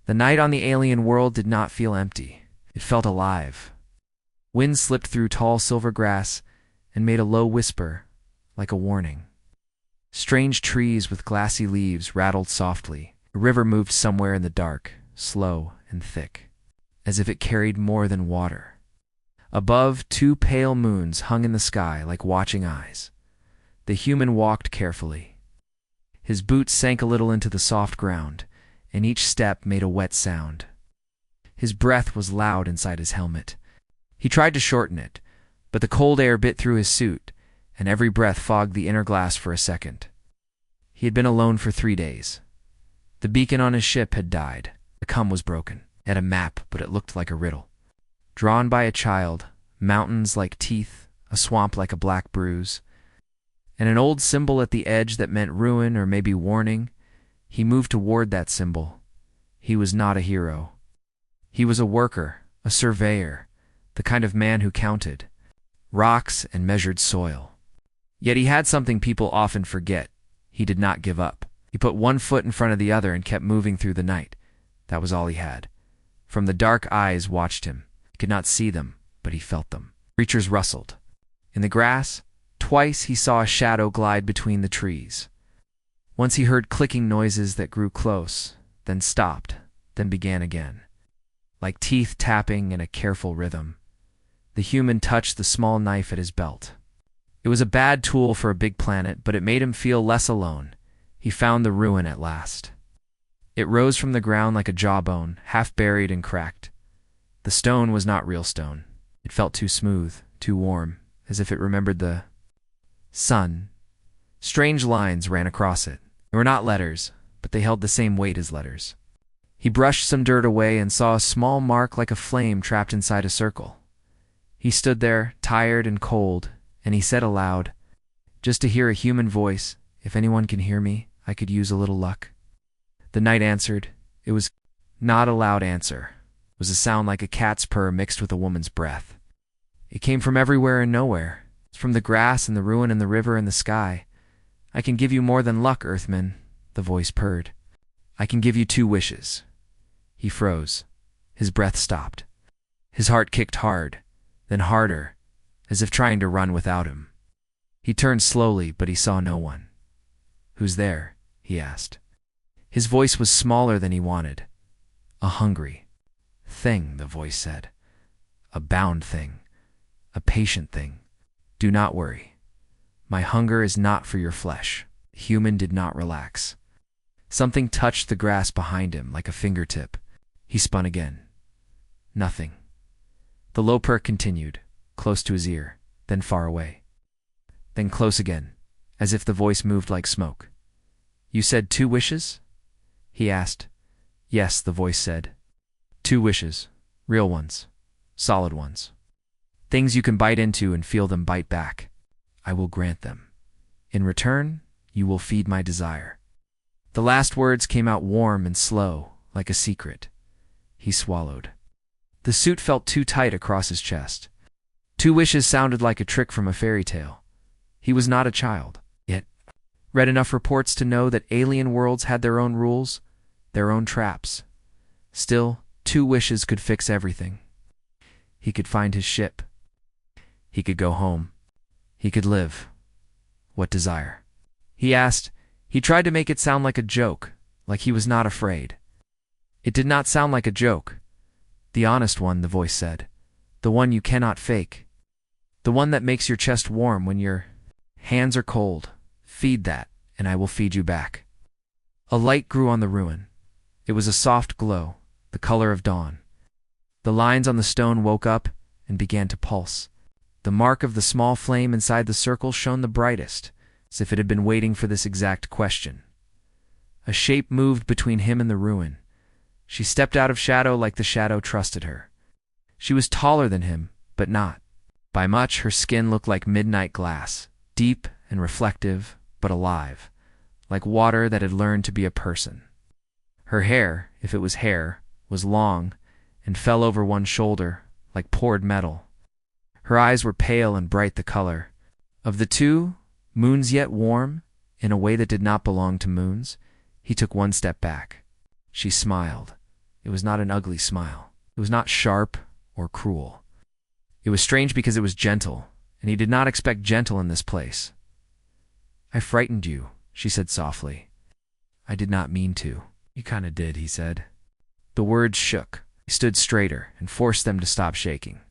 The night on the alien world did not feel empty. It felt alive. Wind slipped through tall silver grass and made a low whisper, like a warning. Strange trees with glassy leaves rattled softly. A river moved somewhere in the dark, slow and thick, as if it carried more than water. Above, 2 pale moons hung in the sky like watching eyes. The human walked carefully. His boots sank a little into the soft ground, and each step made a wet sound. His breath was loud inside his helmet. He tried to shorten it, but the cold air bit through his suit, and every breath fogged the inner glass for a second. He had been alone for 3 days. The beacon on his ship had died. The com was broken. It had a map, but it looked like a riddle. Drawn by a child, mountains like teeth, a swamp like a black bruise, and an old symbol at the edge that meant ruin or maybe warning. He moved toward that symbol. He was not a hero. He was a worker, a surveyor, the kind of man who counted rocks and measured soil. Yet he had something people often forget. He did not give up. He put one foot in front of the other and kept moving through the night. That was all he had. From the dark eyes watched him. He could not see them, but he felt them. Creatures rustled. In the grass, twice he saw a shadow glide between the trees. Once he heard clicking noises that grew close, then stopped, then began again. Like teeth tapping in a careful rhythm. The human touched the small knife at his belt. It was a bad tool for a big planet, but it made him feel less alone. He found the ruin at last. It rose from the ground like a jawbone, half buried and cracked. The stone was not real stone. It felt too smooth, too warm, as if it remembered the sun. Strange lines ran across it. They were not letters, but they held the same weight as letters. He brushed some dirt away and saw a small mark like a flame trapped inside a circle. He stood there, tired and cold, and he said aloud, "Just to hear a human voice, if anyone can hear me, I could use a little luck." The night answered. It was not a loud answer. It was a sound like a cat's purr mixed with a woman's breath. It came from everywhere and nowhere. From the grass and the ruin and the river and the sky. "I can give you more than luck, Earthman," the voice purred. "I can give you 2 wishes." He froze. His breath stopped. His heart kicked hard, then harder, as if trying to run without him. He turned slowly, but he saw no one. "Who's there?" he asked. His voice was smaller than he wanted. "A hungry thing," the voice said. "A bound thing. A patient thing. Do not worry. My hunger is not for your flesh." The human did not relax. Something touched the grass behind him like a fingertip. He spun again. Nothing. The low purr continued, close to his ear, then far away. Then close again, as if the voice moved like smoke. "You said 2 wishes?" he asked. "Yes," the voice said. 2 wishes. Real ones. Solid ones. Things you can bite into and feel them bite back. I will grant them. In return, you will feed my desire." The last words came out warm and slow, like a secret. He swallowed. The suit felt too tight across his chest. 2 wishes sounded like a trick from a fairy tale. He was not a child, yet read enough reports to know that alien worlds had their own rules, their own traps. Still, 2 wishes could fix everything. He could find his ship. He could go home. He could live. What desire? He asked. He tried to make it sound like a joke, like he was not afraid. It did not sound like a joke. "The honest one," the voice said. "The one you cannot fake. The one that makes your chest warm when your hands are cold. Feed that, and I will feed you back." A light grew on the ruin. It was a soft glow, the color of dawn. The lines on the stone woke up and began to pulse. The mark of the small flame inside the circle shone the brightest, as if it had been waiting for this exact question. A shape moved between him and the ruin. She stepped out of shadow like the shadow trusted her. She was taller than him, but not by much. Her skin looked like midnight glass, deep and reflective, but alive, like water that had learned to be a person. Her hair, if it was hair, was long and fell over one shoulder like poured metal. Her eyes were pale and bright, the color of the 2 moons, yet warm in a way that did not belong to moons. He took one step back. She smiled, It was not an ugly smile. It was not sharp or cruel. It was strange because it was gentle, and he did not expect gentle in this place. "I frightened you," she said softly. "I did not mean to." "You kinda did," he said. The words shook. He stood straighter and forced them to stop shaking.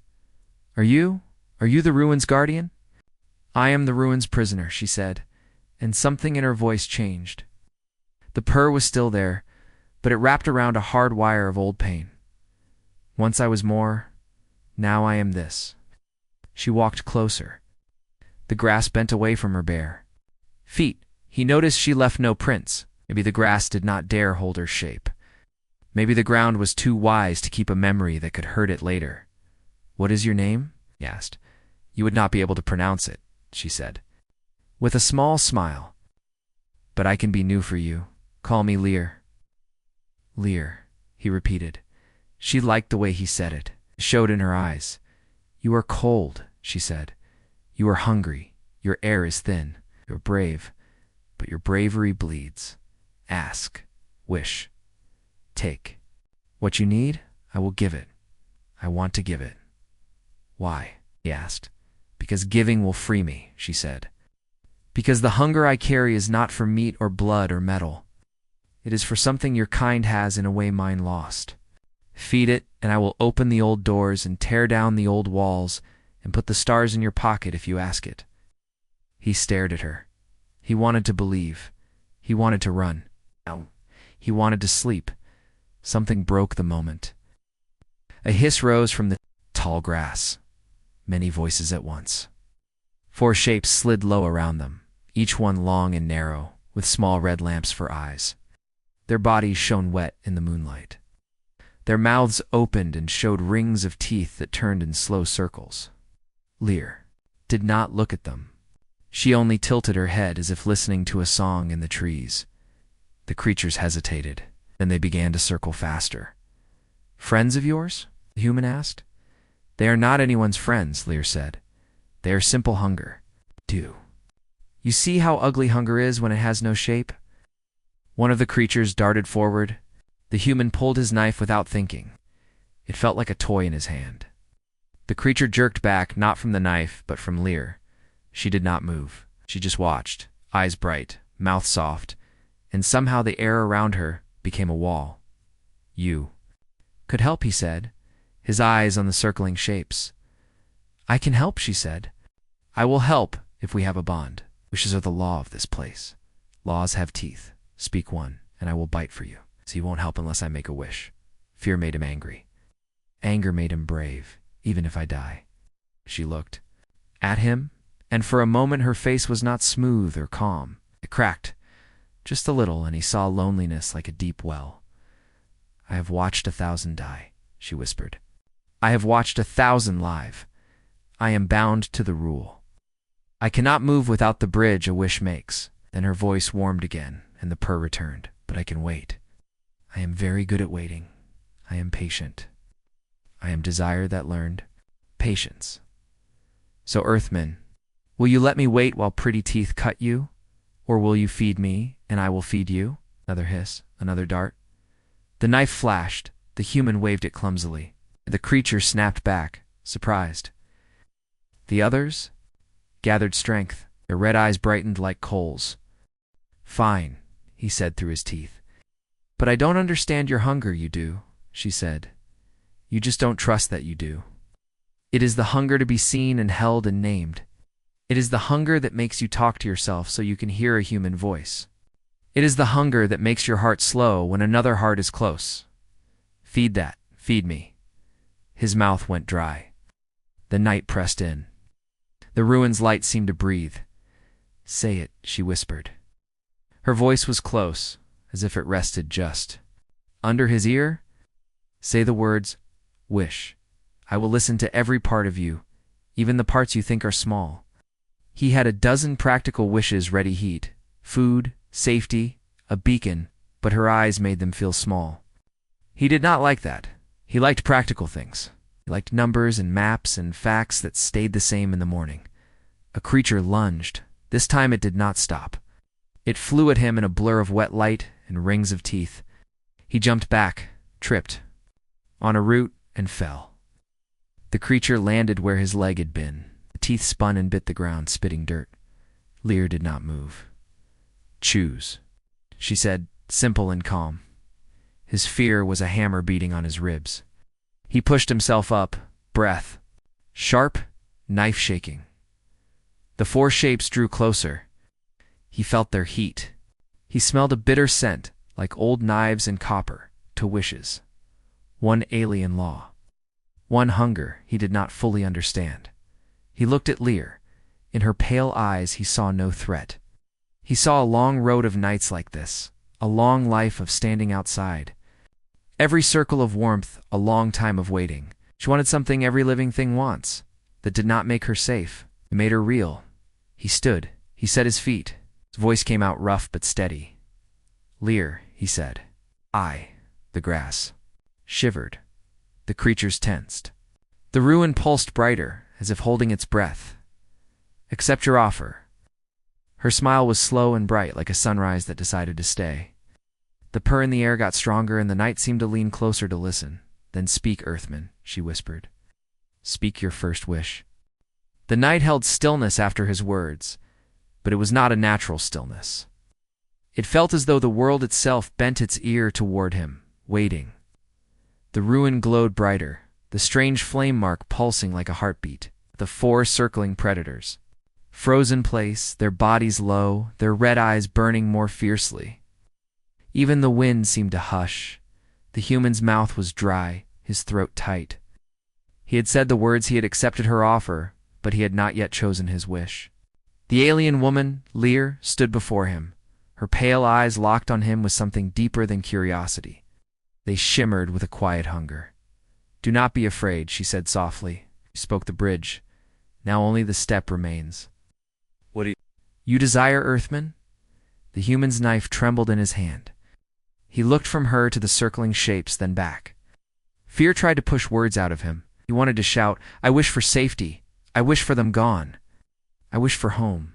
Are you the ruin's guardian?" "I am the ruin's prisoner," she said, and something in her voice changed. The purr was still there, but it wrapped around a hard wire of old pain. "Once I was more, now I am this." She walked closer. The grass bent away from her bare feet. He noticed she left no prints. Maybe the grass did not dare hold her shape. Maybe the ground was too wise to keep a memory that could hurt it later. "What is your name?" he asked. "You would not be able to pronounce it," she said, with a small smile. "But I can be new for you. Call me Lear." "Lear," he repeated. She liked the way he said it. It showed in her eyes. "You are cold," she said. "You are hungry. Your air is thin. You're brave, but your bravery bleeds. Ask, wish, take. What you need, I will give it. I want to give it." "Why?" he asked. "Because giving will free me," she said. "Because the hunger I carry is not for meat or blood or metal. It is for something your kind has in a way mine lost. Feed it, and I will open the old doors and tear down the old walls and put the stars in your pocket if you ask it." He stared at her. He wanted to believe. He wanted to run. He wanted to sleep. Something broke the moment. A hiss rose from the tall grass. Many voices at once. 4 shapes slid low around them, each one long and narrow, with small red lamps for eyes. Their bodies shone wet in the moonlight. Their mouths opened and showed rings of teeth that turned in slow circles. Lear did not look at them. She only tilted her head as if listening to a song in the trees. The creatures hesitated. Then they began to circle faster. "Friends of yours?" the human asked. "They are not anyone's friends," Lear said. "They are simple hunger. Do you see how ugly hunger is when it has no shape?" One of the creatures darted forward. The human pulled his knife without thinking. It felt like a toy in his hand. The creature jerked back, not from the knife, but from Lear. She did not move. She just watched, eyes bright, mouth soft, and somehow the air around her became a wall. "You could help," he said, his eyes on the circling shapes. "I can help," she said. "I will help if we have a bond. Wishes are the law of this place. Laws have teeth. Speak one, and I will bite for you. So he won't help unless I make a wish." Fear made him angry. Anger made him brave, even if I die. She looked at him, and for a moment her face was not smooth or calm. It cracked, just a little, and he saw loneliness like a deep well. "I have watched 1,000 die," she whispered. "I have watched 1,000 live. I am bound to the rule. I cannot move without the bridge a wish makes." Then her voice warmed again, and the purr returned. "But I can wait. I am very good at waiting. I am patient. I am desire that learned patience. So, Earthman, will you let me wait while pretty teeth cut you? Or will you feed me, and I will feed you?" Another hiss, another dart. The knife flashed. The human waved it clumsily. The creature snapped back, surprised. The others gathered strength. Their red eyes brightened like coals. "Fine," he said through his teeth. "But I don't understand your hunger, you do," she said. "You just don't trust that you do. It is the hunger to be seen and held and named. It is the hunger that makes you talk to yourself so you can hear a human voice. It is the hunger that makes your heart slow when another heart is close. Feed that, feed me." His mouth went dry. The night pressed in. The ruin's light seemed to breathe. "Say it," she whispered. Her voice was close, as if it rested just under his ear. "Say the words, wish. I will listen to every part of you, even the parts you think are small." He had a dozen practical wishes ready heat, food, safety, a beacon, but her eyes made them feel small. He did not like that. He liked practical things. He liked numbers and maps and facts that stayed the same in the morning. A creature lunged. This time it did not stop. It flew at him in a blur of wet light and rings of teeth. He jumped back, tripped on a root, and fell. The creature landed where his leg had been. The teeth spun and bit the ground, spitting dirt. Lear did not move. "Choose," she said, simple and calm. His fear was a hammer beating on his ribs. He pushed himself up, breath sharp, knife shaking. The four shapes drew closer. He felt their heat. He smelled a bitter scent, like old knives and copper, to wishes. One alien law. One hunger he did not fully understand. He looked at Lear. In her pale eyes he saw no threat. He saw a long road of nights like this, a long life of standing outside. Every circle of warmth, a long time of waiting. She wanted something every living thing wants, that did not make her safe. It made her real. He stood. He set his feet. His voice came out rough but steady. "Lear," he said. The grass shivered. The creatures tensed. The ruin pulsed brighter, as if holding its breath. "Accept your offer." Her smile was slow and bright, like a sunrise that decided to stay. The purr in the air got stronger, and the night seemed to lean closer to listen. "Then speak, Earthman," she whispered. "Speak your first wish." The night held stillness after his words, but it was not a natural stillness. It felt as though the world itself bent its ear toward him, waiting. The ruin glowed brighter, the strange flame mark pulsing like a heartbeat. The four circling predators. Frozen place, their bodies low, their red eyes burning more fiercely. Even the wind seemed to hush. The human's mouth was dry, his throat tight. He had said the words, he had accepted her offer, but he had not yet chosen his wish. The alien woman, Lear, stood before him. Her pale eyes locked on him with something deeper than curiosity. They shimmered with a quiet hunger. "Do not be afraid," she said softly. She spoke the bridge. "Now only the step remains." "What do you desire, Earthman?" The human's knife trembled in his hand. He looked from her to the circling shapes, then back. Fear tried to push words out of him. He wanted to shout, "I wish for safety. I wish for them gone. I wish for home."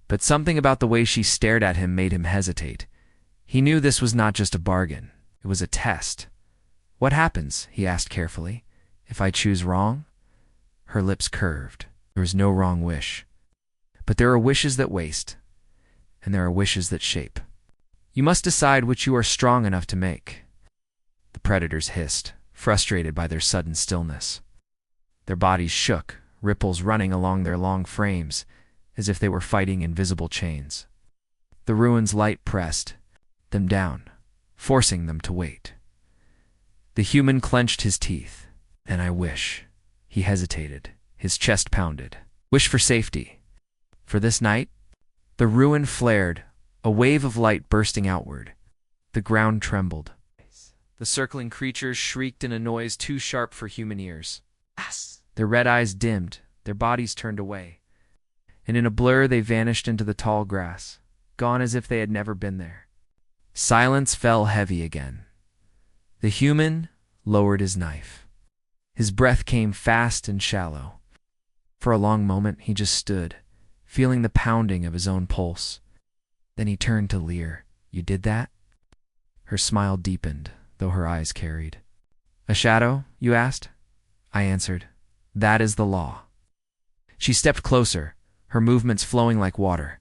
But something about the way she stared at him made him hesitate. He knew this was not just a bargain. It was a test. "What happens," he asked carefully, "if I choose wrong?" Her lips curved. There was no wrong wish. But there are wishes that waste, and there are wishes that shape. You must decide which you are strong enough to make. The predators hissed, frustrated by their sudden stillness. Their bodies shook, ripples running along their long frames, as if they were fighting invisible chains. The ruin's light pressed them down, forcing them to wait. The human clenched his teeth. "And I wish." He hesitated, his chest pounded. "Wish for safety. For this night?" The ruin flared, a wave of light bursting outward. The ground trembled. The circling creatures shrieked in a noise too sharp for human ears. Their red eyes dimmed, their bodies turned away, and in a blur they vanished into the tall grass, gone as if they had never been there. Silence fell heavy again. The human lowered his knife. His breath came fast and shallow. For a long moment he just stood, feeling the pounding of his own pulse. Then he turned to Lear. "You did that?" Her smile deepened, though her eyes carried. "A shadow, you asked?" I answered. "That is the law." She stepped closer, her movements flowing like water.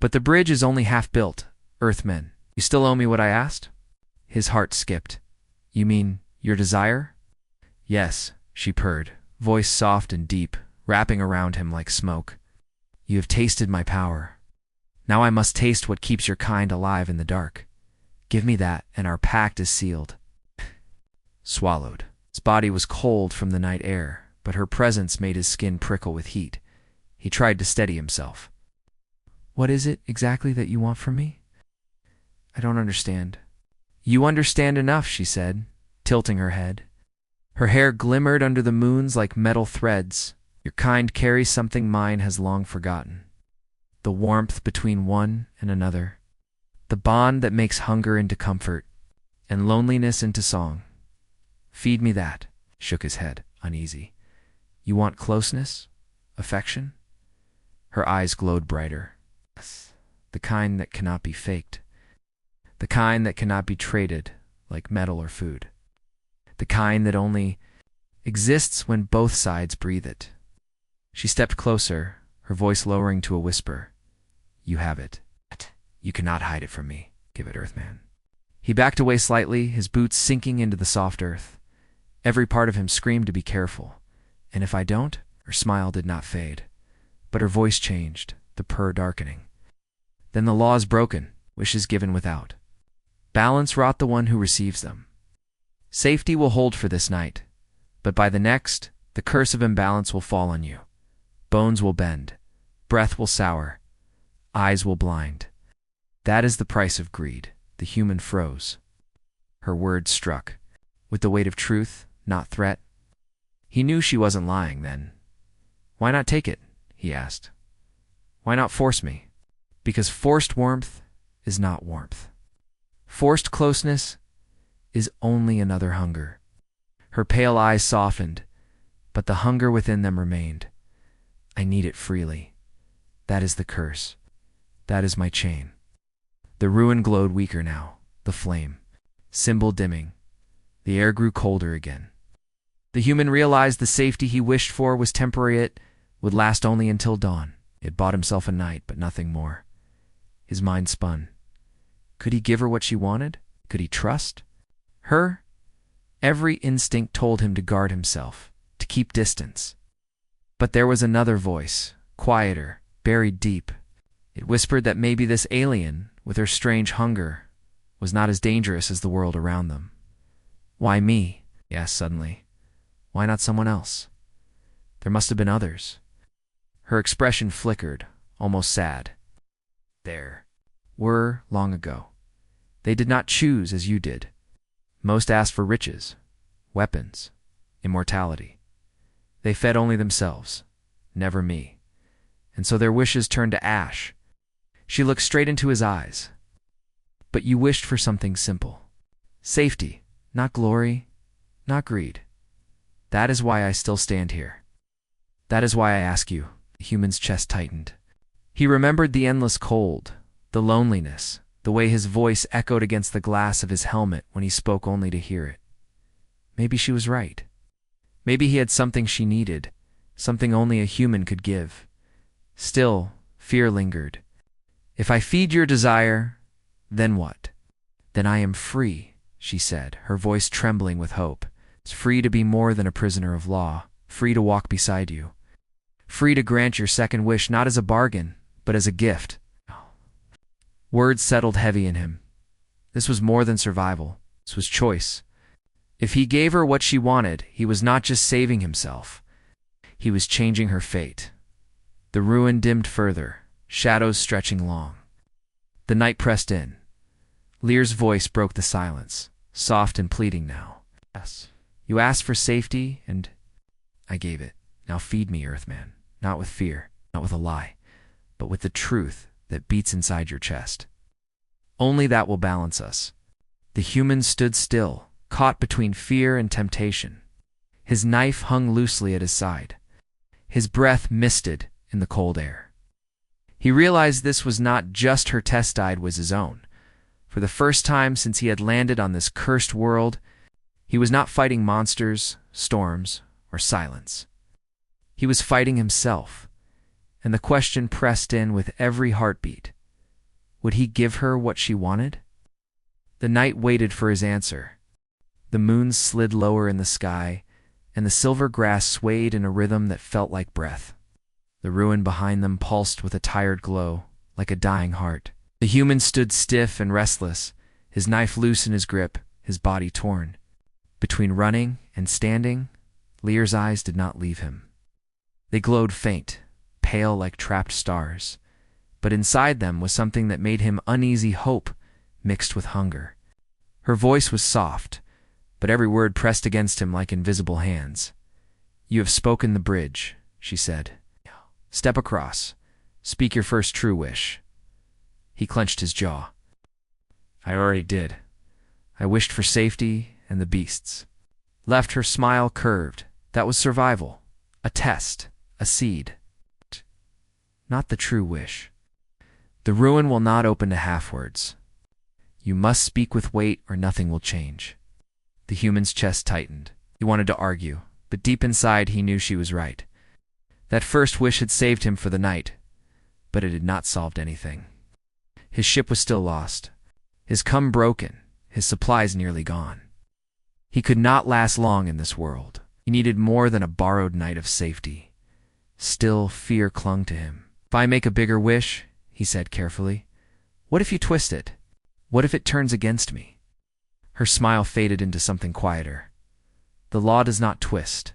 "But the bridge is only half built, Earthmen. You still owe me what I asked?" His heart skipped. "You mean your desire?" "Yes," she purred, voice soft and deep, wrapping around him like smoke. "You have tasted my power. Now I must taste what keeps your kind alive in the dark. Give me that, and our pact is sealed." Swallowed. His body was cold from the night air, but her presence made his skin prickle with heat. He tried to steady himself. "What is it exactly that you want from me?" "I don't understand." "You understand enough," she said, tilting her head. Her hair glimmered under the moons like metal threads. "Your kind carries something mine has long forgotten. The warmth between one and another. The bond that makes hunger into comfort, and loneliness into song. Feed me that." Shook his head, uneasy. "You want closeness? Affection?" Her eyes glowed brighter. "The kind that cannot be faked. The kind that cannot be traded like metal or food." the kind that only exists when both sides breathe it. She stepped closer, her voice lowering to a whisper. You have it. You cannot hide it from me. Give it, Earthman. He backed away slightly, his boots sinking into the soft earth. Every part of him screamed to be careful. And if I don't? Her smile did not fade, but her voice changed, the purr darkening. Then the law is broken, wishes given without. Balance wrought the one who receives them. Safety will hold for this night, but by the next, the curse of imbalance will fall on you. Bones will bend, breath will sour, eyes will blind. That is the price of greed. The human froze. Her words struck, with the weight of truth, not threat. He knew she wasn't lying then. Why not take it? He asked. Why not force me? Because forced warmth is not warmth. Forced closeness is only another hunger. Her pale eyes softened, but the hunger within them remained. I need it freely. That is the curse. That is my chain. The ruin glowed weaker now, the flame, symbol dimming. The air grew colder again. The human realized the safety he wished for was temporary. It would last only until dawn. It bought himself a night, but nothing more. His mind spun. Could he give her what she wanted? Could he trust her? Every instinct told him to guard himself, to keep distance. But there was another voice, quieter, buried deep. It whispered that maybe this alien, with her strange hunger, was not as dangerous as the world around them. Why me? He asked suddenly. Why not someone else? There must have been others. Her expression flickered, almost sad. There were long ago. They did not choose as you did. Most asked for riches, weapons, immortality. They fed only themselves, never me. And so their wishes turned to ash. She looked straight into his eyes. But you wished for something simple. Safety, not glory, not greed. That is why I still stand here. That is why I ask you. The human's chest tightened. He remembered the endless cold, the loneliness, the way his voice echoed against the glass of his helmet when he spoke only to hear it. Maybe she was right. Maybe he had something she needed, something only a human could give. Still, fear lingered. If I feed your desire, then what? Then I am free, she said, her voice trembling with hope. It's free to be more than a prisoner of law, free to walk beside you. Free to grant your second wish not as a bargain, but as a gift. Words settled heavy in him. This was more than survival. This was choice. If he gave her what she wanted, he was not just saving himself. He was changing her fate. The ruin dimmed further, shadows stretching long. The night pressed in. Lear's voice broke the silence, soft and pleading now. Yes. You asked for safety, and I gave it. Now feed me, Earthman. Not with fear, not with a lie, but with the truth that beats inside your chest. Only that will balance us. The human stood still, caught between fear and temptation. His knife hung loosely at his side. His breath misted in the cold air. He realized this was not just her test died, was his own. For the first time since he had landed on this cursed world, he was not fighting monsters, storms, or silence. He was fighting himself, and the question pressed in with every heartbeat. Would he give her what she wanted? The night waited for his answer. The moon slid lower in the sky, and the silver grass swayed in a rhythm that felt like breath. The ruin behind them pulsed with a tired glow, like a dying heart. The human stood stiff and restless, his knife loose in his grip, his body torn. Between running and standing, Lear's eyes did not leave him. They glowed faint, pale like trapped stars, but inside them was something that made him uneasy, hope mixed with hunger. Her voice was soft, but every word pressed against him like invisible hands. You have spoken the bridge, she said. Step across. Speak your first true wish. He clenched his jaw. I already did. I wished for safety and the beasts. Left her smile curved. That was survival. A test. A seed. Not the true wish. The ruin will not open to half words. You must speak with weight or nothing will change. The human's chest tightened. He wanted to argue, but deep inside he knew she was right. That first wish had saved him for the night, but it had not solved anything. His ship was still lost, his cum broken, his supplies nearly gone. He could not last long in this world. He needed more than a borrowed night of safety. Still, fear clung to him. "If I make a bigger wish," he said carefully, "what if you twist it? What if it turns against me?" Her smile faded into something quieter. "The law does not twist.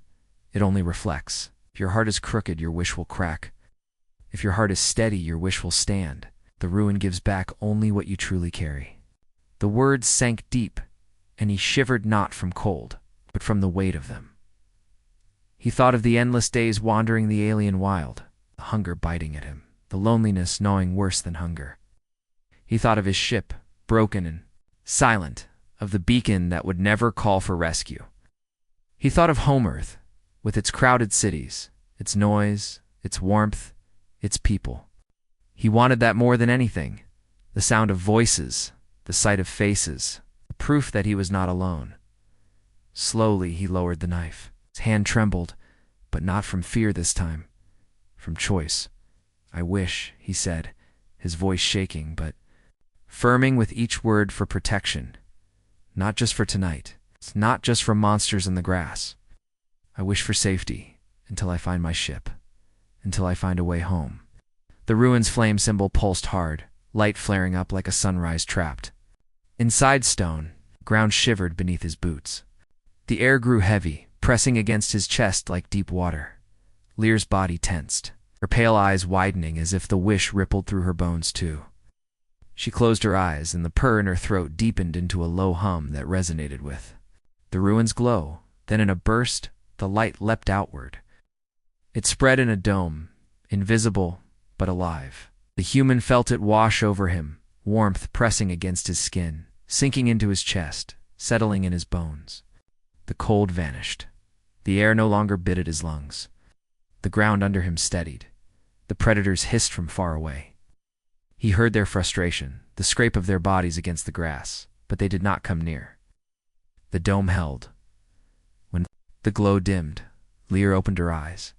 It only reflects. If your heart is crooked, your wish will crack. If your heart is steady, your wish will stand. The ruin gives back only what you truly carry." The words sank deep, and he shivered not from cold, but from the weight of them. He thought of the endless days wandering the alien wild, the hunger biting at him, the loneliness gnawing worse than hunger. He thought of his ship, broken and silent, of the beacon that would never call for rescue. He thought of home Earth, with its crowded cities, its noise, its warmth, its people. He wanted that more than anything, the sound of voices, the sight of faces, the proof that he was not alone. Slowly he lowered the knife. His hand trembled, but not from fear this time, from choice. "I wish," he said, his voice shaking, but firming with each word, "for protection. Not just for tonight. It's not just from monsters in the grass. I wish for safety, until I find my ship, until I find a way home." The ruin's flame symbol pulsed hard, light flaring up like a sunrise trapped. Inside stone, ground shivered beneath his boots. The air grew heavy, pressing against his chest like deep water. Lear's body tensed, her pale eyes widening as if the wish rippled through her bones too. She closed her eyes, and the purr in her throat deepened into a low hum that resonated with the ruin's glow. Then in a burst, the light leapt outward. It spread in a dome, invisible but alive. The human felt it wash over him, warmth pressing against his skin, sinking into his chest, settling in his bones. The cold vanished. The air no longer bit at his lungs. The ground under him steadied. The predators hissed from far away. He heard their frustration, the scrape of their bodies against the grass, but they did not come near. The dome held. When the glow dimmed, Lear opened her eyes.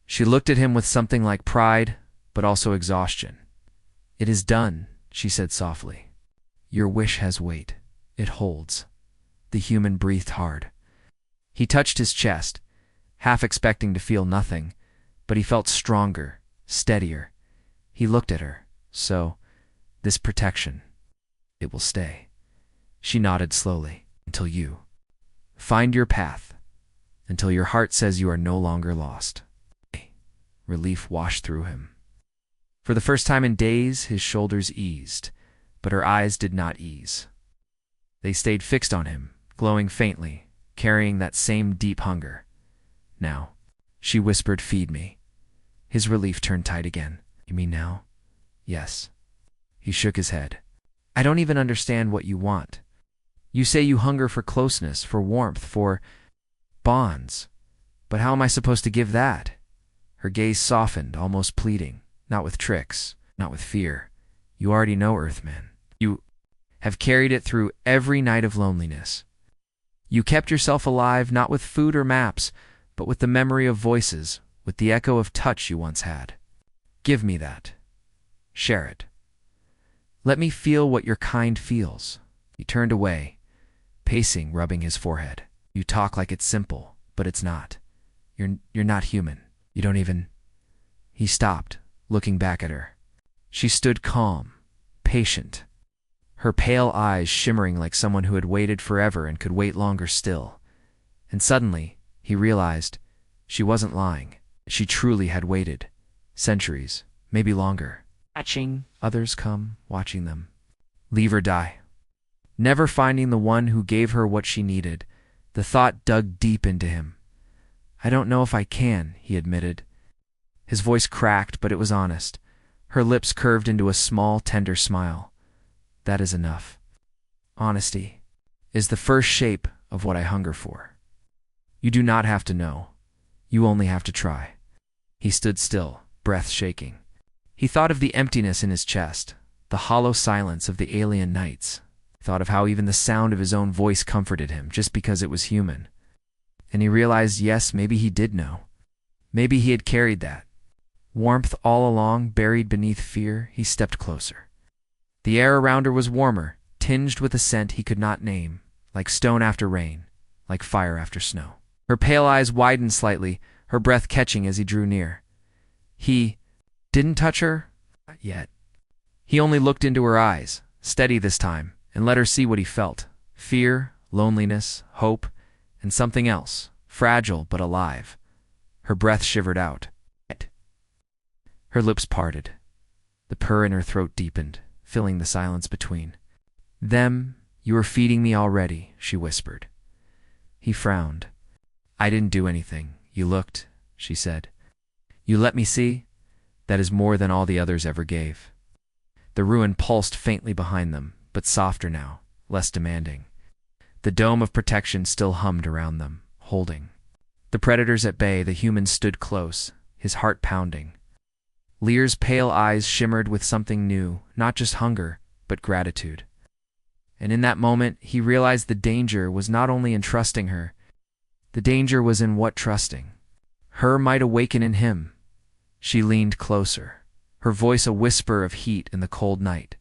She looked at him with something like pride, but also exhaustion. "It is done," she said softly. "Your wish has weight. It holds." The human breathed hard. He touched his chest, half expecting to feel nothing, but he felt stronger, steadier. He looked at her. "So, this protection, it will stay." She nodded slowly. "Until you find your path, until your heart says you are no longer lost." Relief washed through him. For the first time in days, his shoulders eased, but her eyes did not ease. They stayed fixed on him, glowing faintly, carrying that same deep hunger. "Now," she whispered, "feed me." His relief turned tight again. "You mean now?" "Yes." He shook his head. "I don't even understand what you want. You say you hunger for closeness, for warmth, for bonds. But how am I supposed to give that?" Her gaze softened, almost pleading. "Not with tricks, not with fear. You already know, Earthman. You have carried it through every night of loneliness. You kept yourself alive not with food or maps, but with the memory of voices, with the echo of touch you once had. Give me that. Share it. Let me feel what your kind feels." He turned away, pacing, rubbing his forehead. "You talk like it's simple, but it's not. You're not human. You don't even—" He stopped, looking back at her. She stood calm, patient, her pale eyes shimmering like someone who had waited forever and could wait longer still. And suddenly, he realized, she wasn't lying. She truly had waited. Centuries, maybe longer. Watching others come, watching them leave or die. Never finding the one who gave her what she needed. The thought dug deep into him. "I don't know if I can," he admitted. His voice cracked, but it was honest. Her lips curved into a small, tender smile. "That is enough. Honesty is the first shape of what I hunger for. You do not have to know. You only have to try." He stood still, breath shaking. He thought of the emptiness in his chest, the hollow silence of the alien nights, Thought of how even the sound of his own voice comforted him, just because it was human. And he realized, yes, maybe he did know. Maybe he had carried that warmth all along, buried beneath fear. He stepped closer. The air around her was warmer, tinged with a scent he could not name, like stone after rain, like fire after snow. Her pale eyes widened slightly, her breath catching as he drew near. He didn't touch her? Not yet. He only looked into her eyes, steady this time, and let her see what he felt. Fear, loneliness, hope, and something else, fragile but alive. Her breath shivered out. Her lips parted. The purr in her throat deepened, filling the silence between. "Them, you are feeding me already," she whispered. He frowned. "I didn't do anything. You looked," she said. "You let me see? That is more than all the others ever gave." The ruin pulsed faintly behind them, but softer now, less demanding. The dome of protection still hummed around them, holding. The predators at bay, the human stood close, his heart pounding. Lear's pale eyes shimmered with something new, not just hunger, but gratitude. And in that moment, he realized the danger was not only in trusting her. The danger was in what trusting her might awaken in him. She leaned closer, her voice a whisper of heat in the cold night.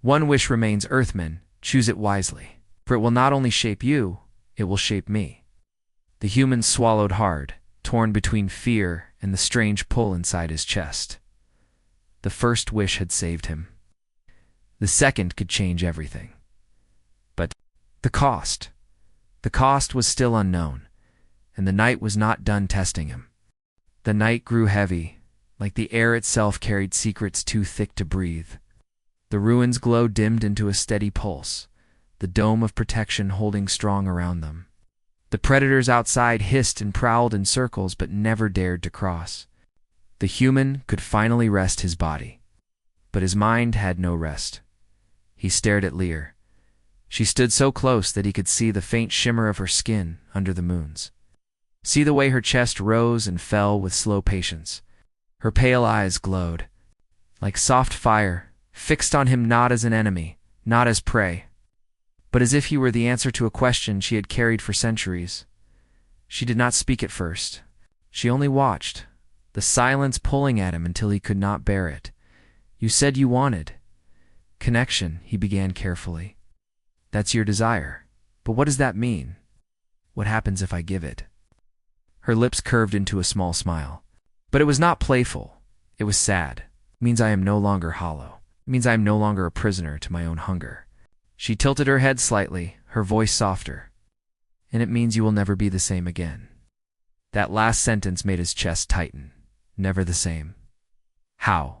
"One wish remains, Earthman. Choose it wisely, for it will not only shape you, it will shape me." The human swallowed hard, torn between fear and the strange pull inside his chest. The first wish had saved him. The second could change everything. But the cost. The cost was still unknown, and the night was not done testing him. The night grew heavy, like the air itself carried secrets too thick to breathe. The ruin's glow dimmed into a steady pulse, the dome of protection holding strong around them. The predators outside hissed and prowled in circles but never dared to cross. The human could finally rest his body, but his mind had no rest. He stared at Lear. She stood so close that he could see the faint shimmer of her skin under the moons. See the way her chest rose and fell with slow patience. Her pale eyes glowed, like soft fire, fixed on him not as an enemy, not as prey, but as if he were the answer to a question she had carried for centuries. She did not speak at first. She only watched, the silence pulling at him until he could not bear it. "You said you wanted connection," he began carefully. "That's your desire. But what does that mean? What happens if I give it?" Her lips curved into a small smile. But it was not playful. It was sad. It means I am no longer hollow. It means I am no longer a prisoner to my own hunger. She tilted her head slightly, her voice softer. "And it means you will never be the same again." That last sentence made his chest tighten. Never the same. "How?"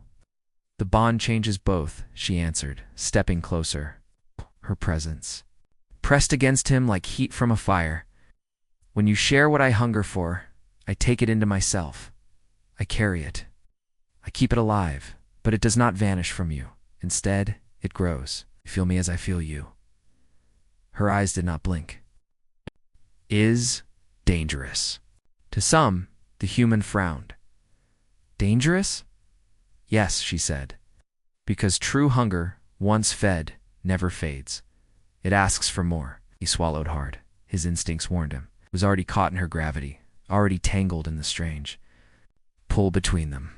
"The bond changes both," she answered, stepping closer. Her presence pressed against him like heat from a fire. "When you share what I hunger for, I take it into myself. I carry it. I keep it alive, but it does not vanish from you. Instead, it grows. You feel me as I feel you." Her eyes did not blink. "Is dangerous." To some, the human frowned. "Dangerous?" "Yes," she said, "because true hunger, once fed, never fades. It asks for more." He swallowed hard. His instincts warned him. It was already caught in her gravity, already tangled in the strange pull between them.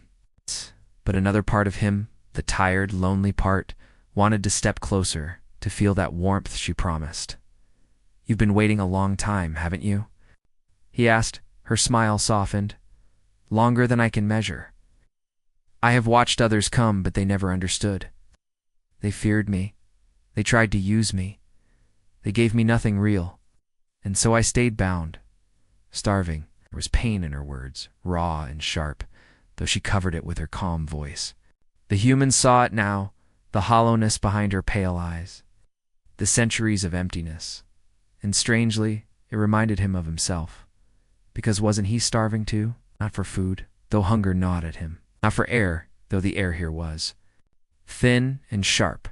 But another part of him, the tired, lonely part, wanted to step closer, to feel that warmth she promised. "You've been waiting a long time, haven't you?" he asked. Her smile softened. "Longer than I can measure. I have watched others come, but they never understood. They feared me. They tried to use me. They gave me nothing real. And so I stayed bound, starving." There was pain in her words, raw and sharp, though she covered it with her calm voice. The human saw it now, the hollowness behind her pale eyes, the centuries of emptiness. And strangely, it reminded him of himself. Because wasn't he starving too? Not for food, though hunger gnawed at him. Not for air, though the air here was thin and sharp.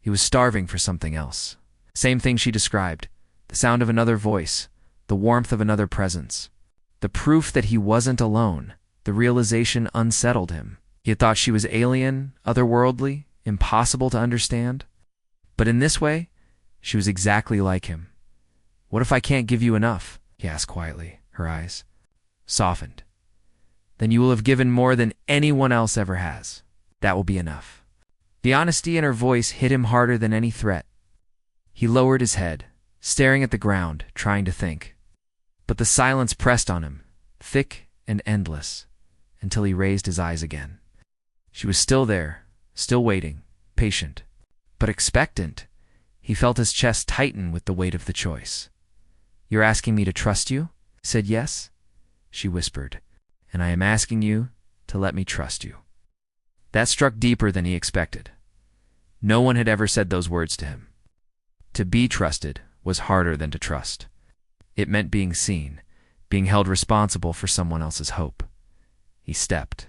He was starving for something else. Same thing she described. The sound of another voice, the warmth of another presence. The proof that he wasn't alone. The realization unsettled him. He had thought she was alien, otherworldly, impossible to understand. But in this way, She was exactly like him. "What if I can't give you enough?" he asked quietly, her eyes softened. "Then you will have given more than anyone else ever has. That will be enough." The honesty in her voice hit him harder than any threat. He lowered his head, staring at the ground, trying to think. But the silence pressed on him, thick and endless, until he raised his eyes again. She was still there, still waiting, patient, but expectant. He felt his chest tighten with the weight of the choice. "You're asking me to trust you?" He said. "Yes," she whispered, "and I am asking you to let me trust you." That struck deeper than he expected. No one had ever said those words to him. To be trusted was harder than to trust. It meant being seen, being held responsible for someone else's hope. He stepped.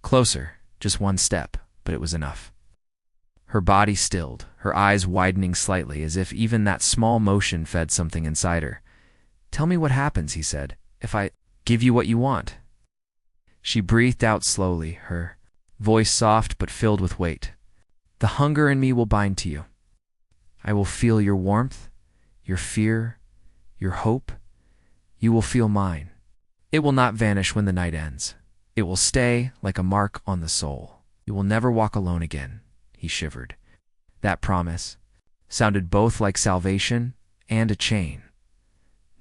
Closer, just one step, but it was enough. Her body stilled, her eyes widening slightly, as if even that small motion fed something inside her. "Tell me what happens," he said, "if I give you what you want." She breathed out slowly, her voice soft but filled with weight. "The hunger in me will bind to you. I will feel your warmth, your fear, your hope. You will feel mine. It will not vanish when the night ends. It will stay like a mark on the soul. You will never walk alone again." He shivered. That promise sounded both like salvation and a chain.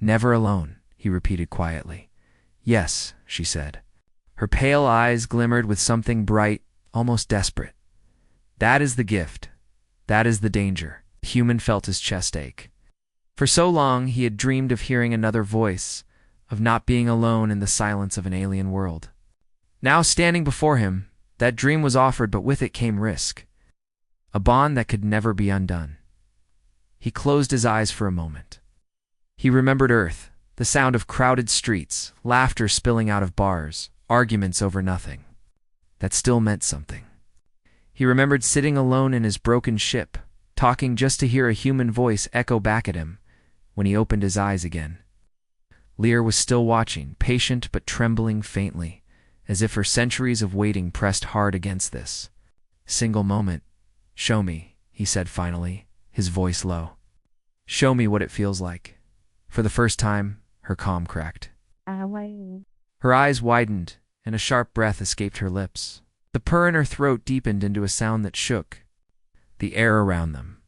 "Never alone," he repeated quietly. "Yes," she said. Her pale eyes glimmered with something bright, almost desperate. "That is the gift. That is the danger." The human felt his chest ache. For so long he had dreamed of hearing another voice, of not being alone in the silence of an alien world. Now standing before him, that dream was offered, but with it came risk. A bond that could never be undone. He closed his eyes for a moment. He remembered Earth, the sound of crowded streets, laughter spilling out of bars, arguments over nothing. That still meant something. He remembered sitting alone in his broken ship, talking just to hear a human voice echo back at him when he opened his eyes again. Lear was still watching, patient but trembling faintly, as if her centuries of waiting pressed hard against this single moment. "Show me," he said finally, his voice low. "Show me what it feels like." For the first time, her calm cracked. Her eyes widened, and a sharp breath escaped her lips. The purr in her throat deepened into a sound that shook the air around them.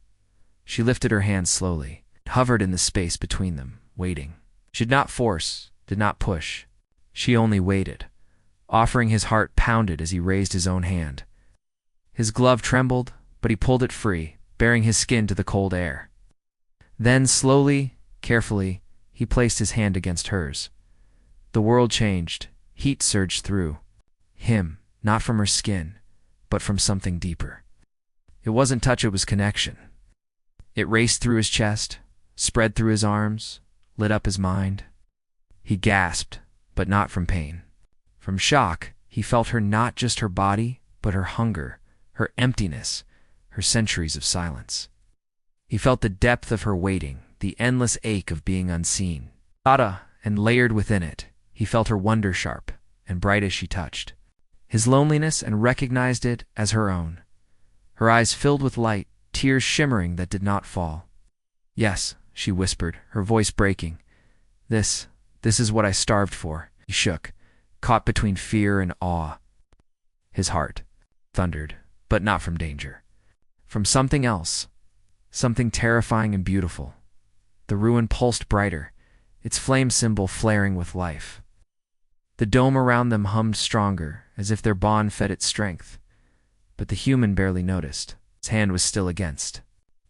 She lifted her hands slowly, hovered in the space between them, waiting. She did not force, did not push. She only waited. Offering, his heart pounded as he raised his own hand. His glove trembled, but he pulled it free, baring his skin to the cold air. Then, slowly, carefully, he placed his hand against hers. The world changed. Heat surged through him, not from her skin, but from something deeper. It wasn't touch, it was connection. It raced through his chest, spread through his arms, lit up his mind. He gasped, but not from pain. From shock, he felt her, not just her body, but her hunger, her emptiness, her centuries of silence. He felt the depth of her waiting, the endless ache of being unseen. And layered within it, he felt her wonder sharp and bright as she touched his loneliness and recognized it as her own. Her eyes filled with light, tears shimmering that did not fall. "Yes," she whispered, her voice breaking. This is what I starved for." He shook, caught between fear and awe. His heart thundered, but not from danger. From something else, something terrifying and beautiful. The ruin pulsed brighter, its flame symbol flaring with life. The dome around them hummed stronger, as if their bond fed its strength. But the human barely noticed. His hand was still against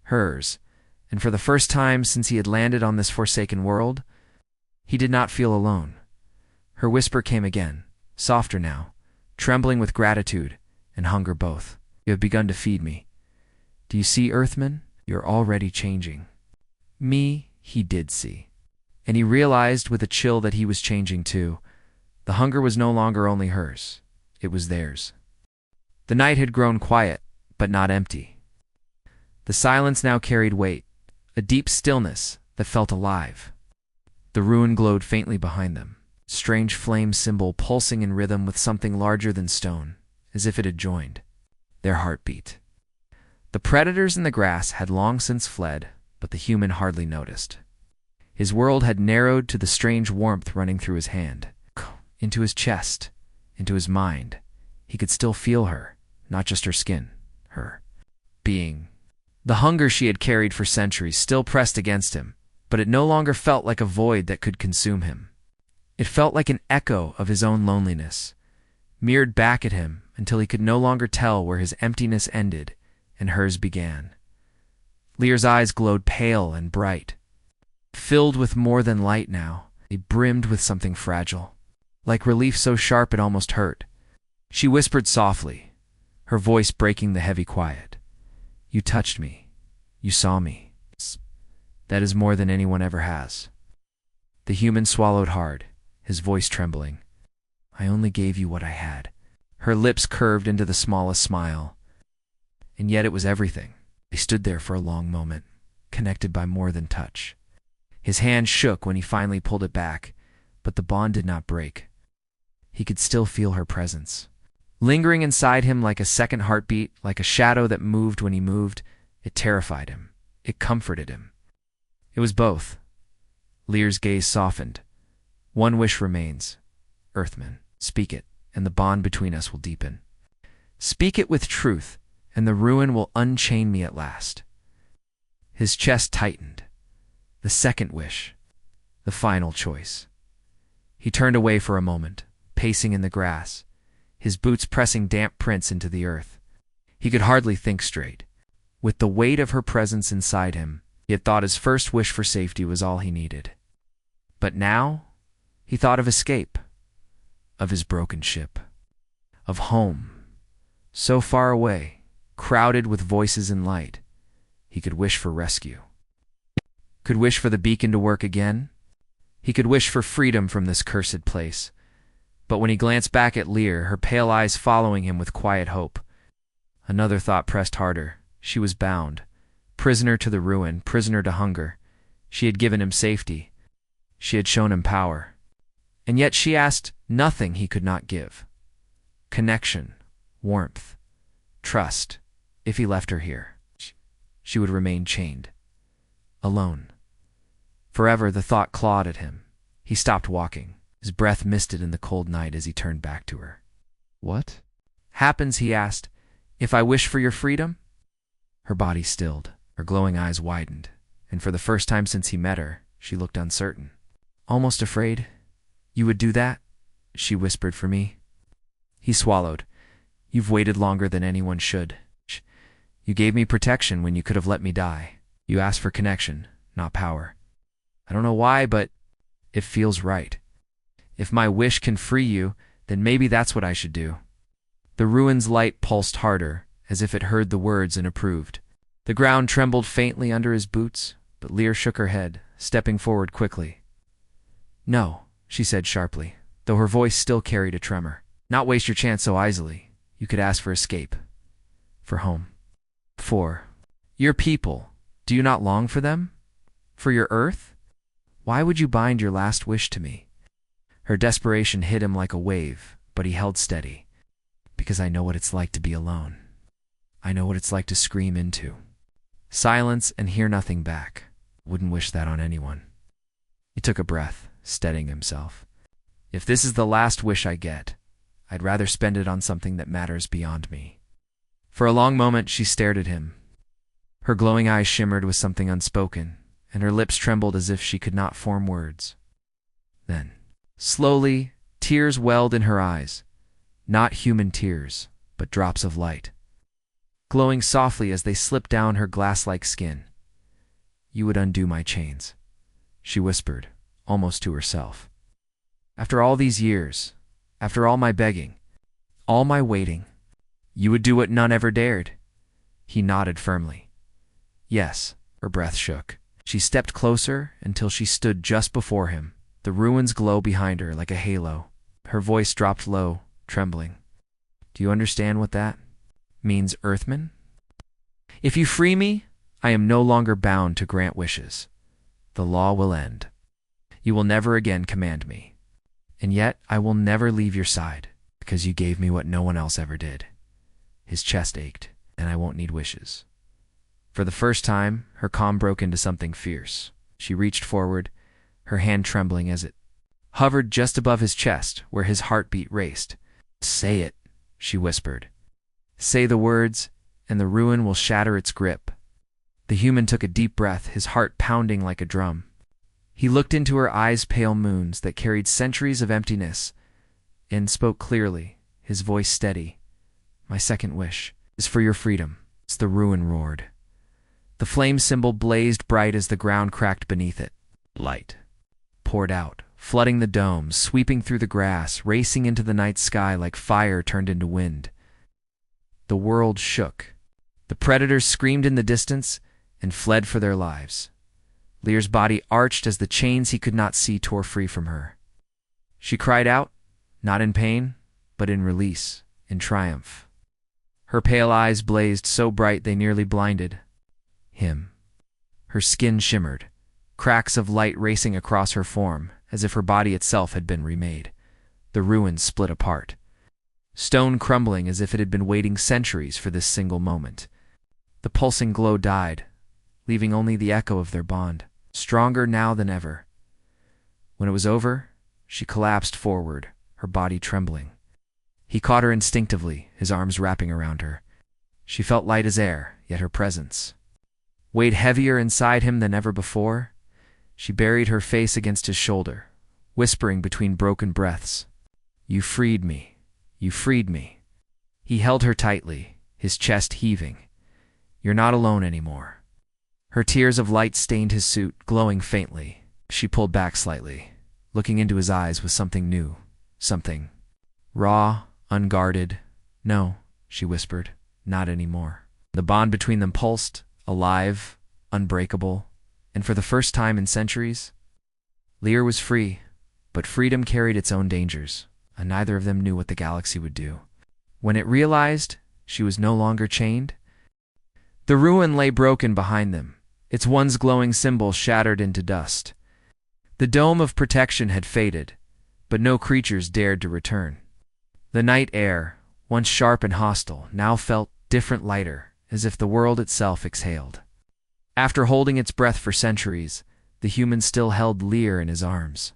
hers, and for the first time since he had landed on this forsaken world, he did not feel alone. Her whisper came again, softer now, trembling with gratitude and hunger both. "You have begun to feed me. Do you see, Earthman? You're already changing." Me, he did see. And he realized with a chill that he was changing too. The hunger was no longer only hers. It was theirs. The night had grown quiet, but not empty. The silence now carried weight, a deep stillness that felt alive. The ruin glowed faintly behind them, strange flame symbol pulsing in rhythm with something larger than stone, as if it had joined their heartbeat. The predators in the grass had long since fled, but the human hardly noticed. His world had narrowed to the strange warmth running through his hand, into his chest, into his mind. He could still feel her, not just her skin, her being. The hunger she had carried for centuries still pressed against him, but it no longer felt like a void that could consume him. It felt like an echo of his own loneliness, mirrored back at him until he could no longer tell where his emptiness ended and hers began. Lear's eyes glowed pale and bright, filled with more than light now. They brimmed with something fragile, like relief so sharp it almost hurt. She whispered softly, her voice breaking the heavy quiet. "You touched me. You saw me. That is more than anyone ever has." The human swallowed hard, his voice trembling. "I only gave you what I had." Her lips curved into the smallest smile. And yet it was everything. They stood there for a long moment, connected by more than touch. His hand shook when he finally pulled it back, but the bond did not break. He could still feel her presence, lingering inside him like a second heartbeat, like a shadow that moved when he moved. It terrified him. It comforted him. It was both. Lear's gaze softened. "One wish remains. Earthman, speak it, and the bond between us will deepen. Speak it with truth, and the ruin will unchain me at last." His chest tightened. The second wish. The final choice. He turned away for a moment, pacing in the grass, his boots pressing damp prints into the earth. He could hardly think straight. With the weight of her presence inside him, he had thought his first wish for safety was all he needed. But now, he thought of escape, of his broken ship, of home, so far away, crowded with voices and light. He could wish for rescue. Could wish for the beacon to work again. He could wish for freedom from this cursed place. But when he glanced back at Lear, her pale eyes following him with quiet hope, another thought pressed harder. She was bound, prisoner to the ruin, prisoner to hunger. She had given him safety. She had shown him power. And yet she asked nothing he could not give. Connection, warmth, trust. If he left her here, she would remain chained, alone. Forever the thought clawed at him. He stopped walking. His breath misted in the cold night as he turned back to her. "What happens," he asked, "if I wish for your freedom?" Her body stilled. Her glowing eyes widened, and for the first time since he met her, she looked uncertain, almost afraid. "You would do that?" she whispered, "for me?" He swallowed. "You've waited longer than anyone should. You gave me protection when you could have let me die. You asked for connection, not power. I don't know why, but it feels right. If my wish can free you, then maybe that's what I should do." The ruin's light pulsed harder, as if it heard the words and approved. The ground trembled faintly under his boots, but Lear shook her head, stepping forward quickly. "No," she said sharply, though her voice still carried a tremor. "Not waste your chance so easily. You could ask for escape, for home, for your people. Do you not long for them? For your earth? Why would you bind your last wish to me?" Her desperation hit him like a wave, but he held steady. "Because I know what it's like to be alone. I know what it's like to scream into silence and hear nothing back. Wouldn't wish that on anyone." He took a breath, steadying himself. "If this is the last wish I get, I'd rather spend it on something that matters beyond me." For a long moment she stared at him. Her glowing eyes shimmered with something unspoken, and her lips trembled as if she could not form words. Then, slowly, tears welled in her eyes. Not human tears, but drops of light, glowing softly as they slipped down her glass-like skin. "You would undo my chains," she whispered, almost to herself. "After all these years, after all my begging, all my waiting, you would do what none ever dared." He nodded firmly. "Yes." Her breath shook. She stepped closer until she stood just before him, the ruins glow behind her like a halo. Her voice dropped low, trembling. "Do you understand what that means, Earthman? If you free me, I am no longer bound to grant wishes. The law will end. You will never again command me. And yet I will never leave your side, because you gave me what no one else ever did." His chest ached, "and I won't need wishes. For the first time, her calm broke into something fierce. She reached forward, her hand trembling as it hovered just above his chest, where his heartbeat raced. "Say it," she whispered. "Say the words, and the ruin will shatter its grip." The human took a deep breath, his heart pounding like a drum. He looked into her eyes, pale moons that carried centuries of emptiness, and spoke clearly, his voice steady. "My second wish is for your freedom." The ruin roared. The flame symbol blazed bright as the ground cracked beneath it. Light poured out, flooding the dome, sweeping through the grass, racing into the night sky like fire turned into wind. The world shook. The predators screamed in the distance and fled for their lives. Lear's body arched as the chains he could not see tore free from her. She cried out, not in pain, but in release, in triumph. Her pale eyes blazed so bright they nearly blinded him. Her skin shimmered, cracks of light racing across her form, as if her body itself had been remade. The ruins split apart, stone crumbling as if it had been waiting centuries for this single moment. The pulsing glow died, leaving only the echo of their bond, stronger now than ever. When it was over, she collapsed forward, her body trembling. He caught her instinctively, his arms wrapping around her. She felt light as air, yet her presence weighed heavier inside him than ever before. She buried her face against his shoulder, whispering between broken breaths, "You freed me. You freed me." He held her tightly, his chest heaving. "You're not alone anymore." Her tears of light stained his suit, glowing faintly. She pulled back slightly, looking into his eyes with something new, something raw, unguarded. "No," she whispered, "not anymore." The bond between them pulsed, alive, unbreakable, and for the first time in centuries, Lear was free, but freedom carried its own dangers, and neither of them knew what the galaxy would do. When it realized she was no longer chained, the ruin lay broken behind them, its once glowing symbol shattered into dust. The dome of protection had faded, but no creatures dared to return. The night air, once sharp and hostile, now felt different, lighter, as if the world itself exhaled. After holding its breath for centuries, the human still held Lear in his arms.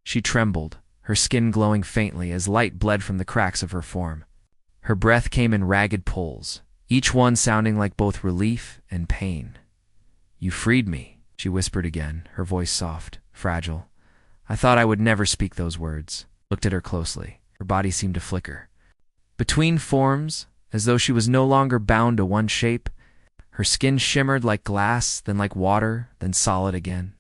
She trembled, her skin glowing faintly as light bled from the cracks of her form. Her breath came in ragged pulls, each one sounding like both relief and pain. "You freed me," she whispered again, her voice soft, fragile. "I thought I would never speak those words." Looked at her closely. Her body seemed to flicker between forms, as though she was no longer bound to one shape. Her skin shimmered like glass, then like water, then solid again.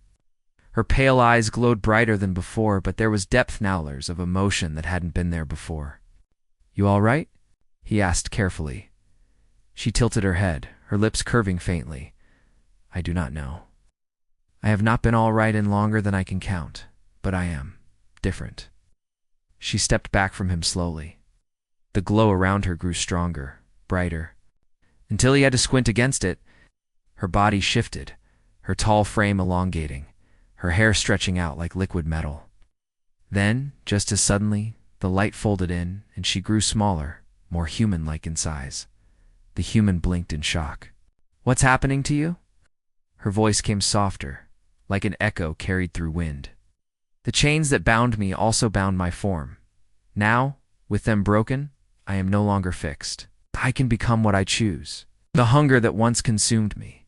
Her pale eyes glowed brighter than before, but there was depth now, layers of emotion that hadn't been there before. "You all right?" he asked carefully. She tilted her head, her lips curving faintly. "I do not know. I have not been all right in longer than I can count, but I am different." She stepped back from him slowly. The glow around her grew stronger, brighter, until he had to squint against it. Her body shifted, her tall frame elongating, her hair stretching out like liquid metal. Then, just as suddenly, the light folded in, and she grew smaller, more human-like in size. The human blinked in shock. "What's happening to you?" Her voice came softer, like an echo carried through wind. "The chains that bound me also bound my form. Now, with them broken, I am no longer fixed. I can become what I choose. The hunger that once consumed me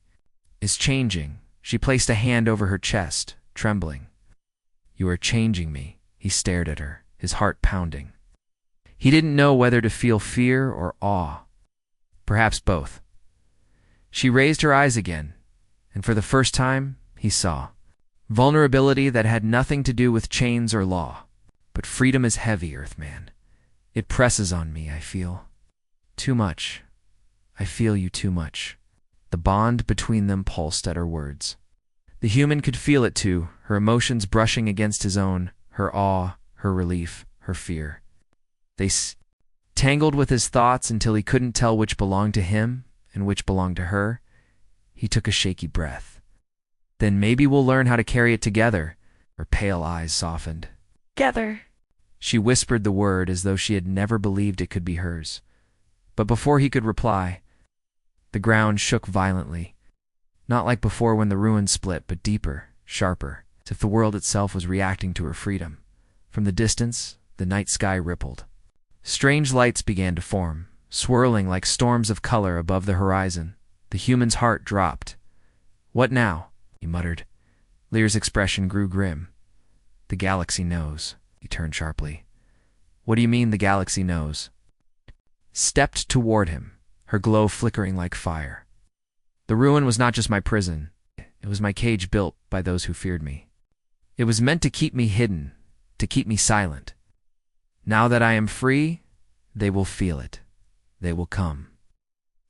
is changing." She placed a hand over her chest, trembling. "You are changing me." He stared at her, his heart pounding. He didn't know whether to feel fear or awe. Perhaps both. She raised her eyes again, and for the first time, he saw vulnerability that had nothing to do with chains or law. "But freedom is heavy, Earthman. It presses on me, I feel. Too much. I feel you too much." The bond between them pulsed at her words. The human could feel it too, her emotions brushing against his own, her awe, her relief, her fear. They tangled with his thoughts until he couldn't tell which belonged to him and which belonged to her. He took a shaky breath. "Then maybe we'll learn how to carry it together." Her pale eyes softened. "Together." She whispered the word as though she had never believed it could be hers. But before he could reply, The ground shook violently, not like before when the ruins split, but deeper, sharper, as if the world itself was reacting to her freedom. From the distance, the night sky rippled. Strange lights began to form, swirling like storms of color above the horizon. The human's heart dropped. "What now?" he muttered. Lear's expression grew grim. "The galaxy knows," he turned sharply. "What do you mean the galaxy knows?" Stepped toward him, her glow flickering like fire. "The ruin was not just my prison. It was my cage built by those who feared me. It was meant to keep me hidden, to keep me silent. Now that I am free, they will feel it. They will come."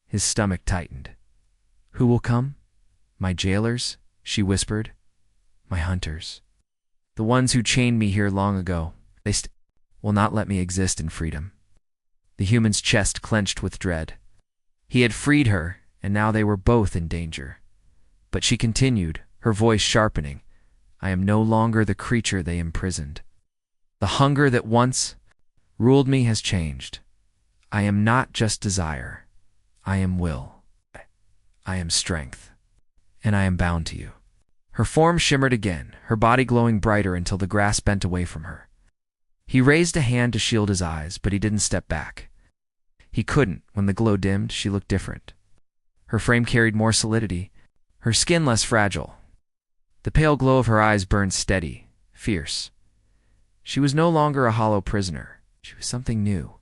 His stomach tightened. "Who will come? My jailers?" she whispered. "My hunters. The ones who chained me here long ago. They will not let me exist in freedom." The human's chest clenched with dread. He had freed her, and now they were both in danger. But she continued, her voice sharpening. "I am no longer the creature they imprisoned. The hunger that once ruled me has changed. I am not just desire. I am will. I am strength. And I am bound to you." Her form shimmered again, her body glowing brighter until the grass bent away from her. He raised a hand to shield his eyes, but he didn't step back. He couldn't. When the glow dimmed, she looked different. Her frame carried more solidity, her skin less fragile. The pale glow of her eyes burned steady, fierce. She was no longer a hollow prisoner. She was something new.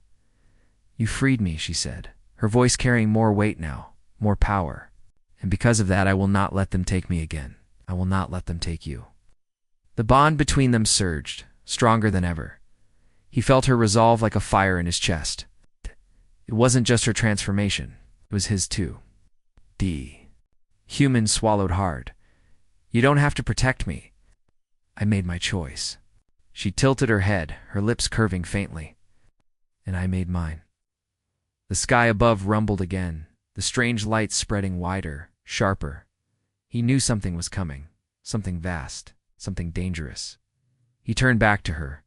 "You freed me," she said, her voice carrying more weight now, more power. "And because of that, I will not let them take me again. I will not let them take you." The bond between them surged, stronger than ever. He felt her resolve like a fire in his chest. It wasn't just her transformation, it was his too. Human swallowed hard. "You don't have to protect me. I made my choice." She tilted her head, her lips curving faintly. "And I made mine." The sky above rumbled again, the strange lights spreading wider, sharper. He knew something was coming, something vast, something dangerous. He turned back to her.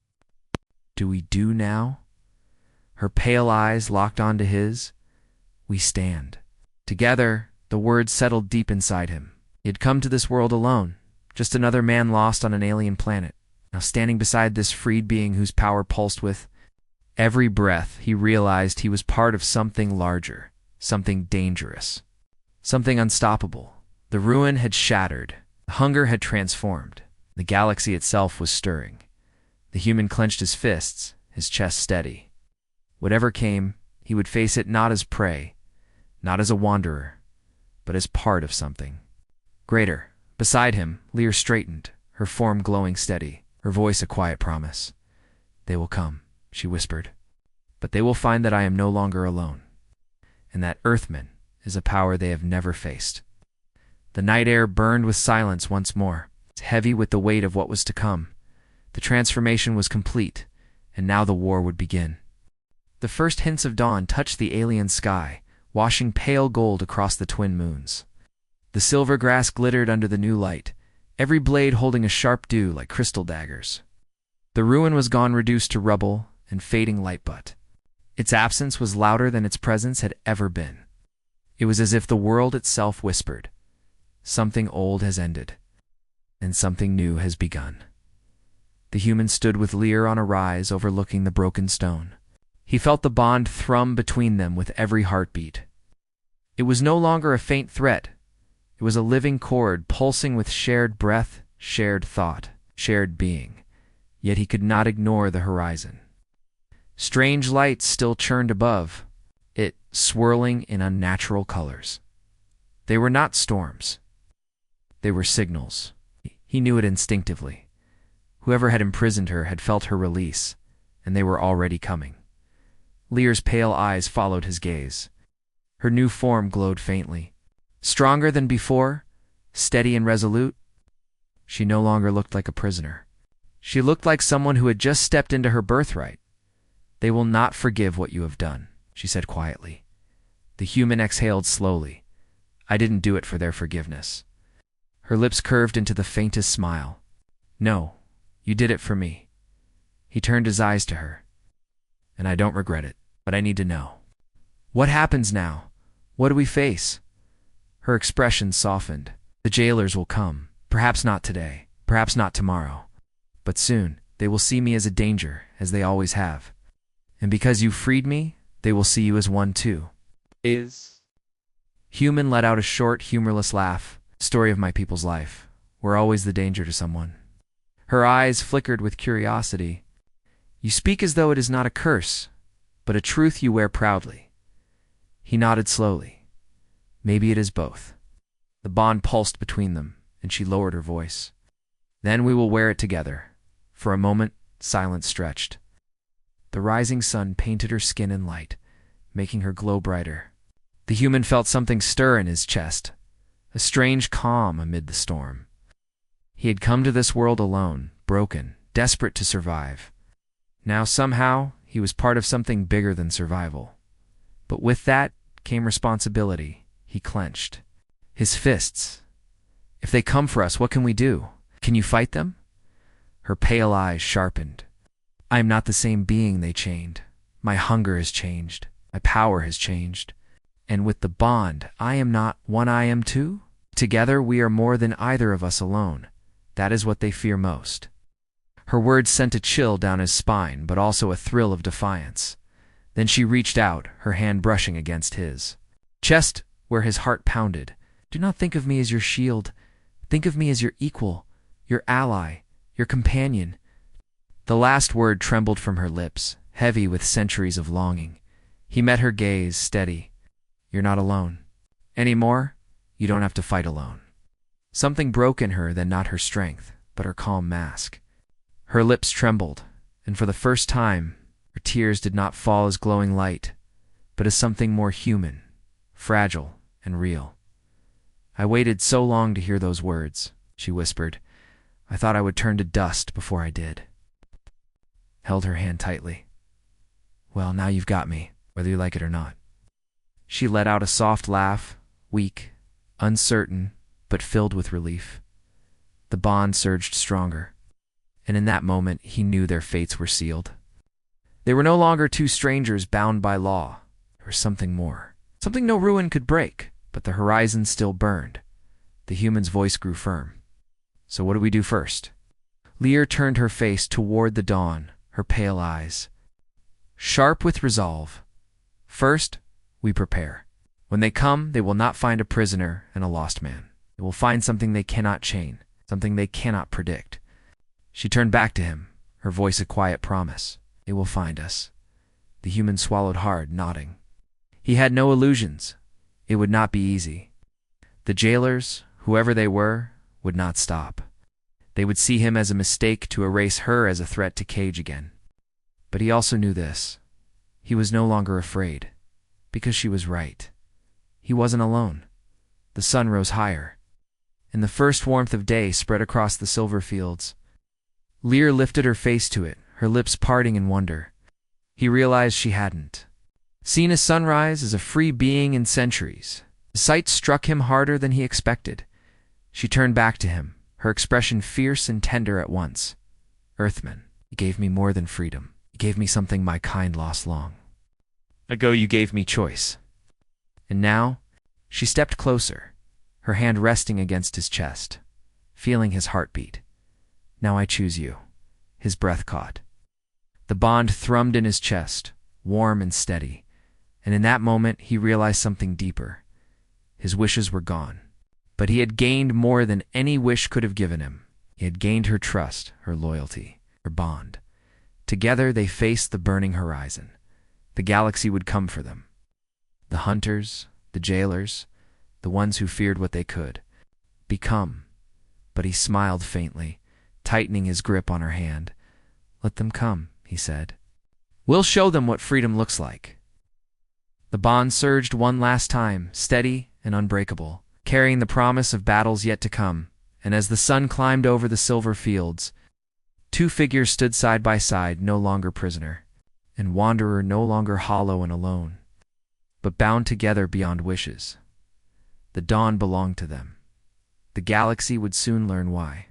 "Do we do now?" Her pale eyes locked onto his. "We stand." Together, the words settled deep inside him. He had come to this world alone, just another man lost on an alien planet. Now standing beside this freed being whose power pulsed with every breath, he realized he was part of something larger, something dangerous, something unstoppable. The ruin had shattered. The hunger had transformed. The galaxy itself was stirring. The human clenched his fists, his chest steady. Whatever came, he would face it not as prey, not as a wanderer, but as part of something greater. Beside him, Lear straightened, her form glowing steady, her voice a quiet promise. "They will come," she whispered. "But they will find that I am no longer alone, and that Earthman is a power they have never faced." The night air burned with silence once more, heavy with the weight of what was to come. The transformation was complete, and now the war would begin. The first hints of dawn touched the alien sky, washing pale gold across the twin moons. The silver grass glittered under the new light, every blade holding a sharp dew like crystal daggers. The ruin was gone, reduced to rubble and fading light, but its absence was louder than its presence had ever been. It was as if the world itself whispered, "Something old has ended, and something new has begun." The human stood with Lear on a rise overlooking the broken stone. He felt the bond thrum between them with every heartbeat. It was no longer a faint threat. It was a living chord pulsing with shared breath, shared thought, shared being. Yet he could not ignore the horizon. Strange lights still churned above it, swirling in unnatural colors. They were not storms. They were signals. He knew it instinctively. Whoever had imprisoned her had felt her release, and they were already coming. Lear's pale eyes followed his gaze. Her new form glowed faintly. Stronger than before, steady and resolute. She no longer looked like a prisoner. She looked like someone who had just stepped into her birthright. "They will not forgive what you have done," she said quietly. The human exhaled slowly. "I didn't do it for their forgiveness." Her lips curved into the faintest smile. "No, you did it for me." He turned his eyes to her. "And I don't regret it, but I need to know. What happens now? What do we face? Her expression softened. The jailers will come. Perhaps not today. Perhaps not tomorrow. But soon, they will see me as a danger, as they always have. And because you freed me, they will see you as one too. Human let out a short, humorless laugh. Story of my people's life. We're always the danger to someone. Her eyes flickered with curiosity. You speak as though it is not a curse, but a truth you wear proudly. He nodded slowly. Maybe it is both. The bond pulsed between them, and she lowered her voice. Then we will wear it together. For a moment, silence stretched. The rising sun painted her skin in light, making her glow brighter. The human felt something stir in his chest, a strange calm amid the storm. He had come to this world alone, broken, desperate to survive. Now somehow, he was part of something bigger than survival. But with that came responsibility. He clenched. His fists. If they come for us, what can we do? Can you fight them? Her pale eyes sharpened. I am not the same being they chained. My hunger has changed. My power has changed. And with the bond, I am not one I am too? Together we are more than either of us alone. That is what they fear most. Her words sent a chill down his spine, but also a thrill of defiance. Then she reached out, her hand brushing against his chest, where his heart pounded. Do not think of me as your shield. Think of me as your equal, your ally, your companion. The last word trembled from her lips, heavy with centuries of longing. He met her gaze, steady. You're not alone. Anymore, you don't have to fight alone. Something broke in her, then not her strength, but her calm mask. Her lips trembled, and for the first time, her tears did not fall as glowing light, but as something more human, fragile, and real. I waited so long to hear those words, she whispered. I thought I would turn to dust before I did. Held her hand tightly. Well, now you've got me, whether you like it or not. She let out a soft laugh, weak, uncertain, but filled with relief. The bond surged stronger, and in that moment he knew their fates were sealed. They were no longer two strangers bound by law. There was something more, something no ruin could break, but the horizon still burned. The human's voice grew firm. So what do we do first? Lear turned her face toward the dawn, her pale eyes sharp with resolve. First, we prepare. When they come, they will not find a prisoner and a lost man. They will find something they cannot chain, something they cannot predict. She turned back to him, her voice a quiet promise. They will find us. The human swallowed hard, nodding. He had no illusions. It would not be easy. The jailers, whoever they were, would not stop. They would see him as a mistake to erase her as a threat to cage again. But he also knew this. He was no longer afraid, because she was right. He wasn't alone. The sun rose higher, and the first warmth of day spread across the silver fields. Lear lifted her face to it, her lips parting in wonder. He realized she hadn't seen a sunrise as a free being in centuries. The sight struck him harder than he expected. She turned back to him, her expression fierce and tender at once. Earthman, you gave me more than freedom. You gave me something my kind lost long ago. You gave me choice. And now, she stepped closer, her hand resting against his chest, feeling his heartbeat. Now I choose you. His breath caught. The bond thrummed in his chest, warm and steady, and in that moment he realized something deeper. His wishes were gone, but he had gained more than any wish could have given him. He had gained her trust, her loyalty, her bond. Together they faced the burning horizon. The galaxy would come for them. The hunters, the jailers, the ones who feared what they could become. But he smiled faintly, tightening his grip on her hand. Let them come, he said. We'll show them what freedom looks like. The bond surged one last time, steady and unbreakable, carrying the promise of battles yet to come, and as the sun climbed over the silver fields, two figures stood side by side, no longer prisoner, and wanderer no longer hollow and alone, but bound together beyond wishes. The dawn belonged to them. The galaxy would soon learn why.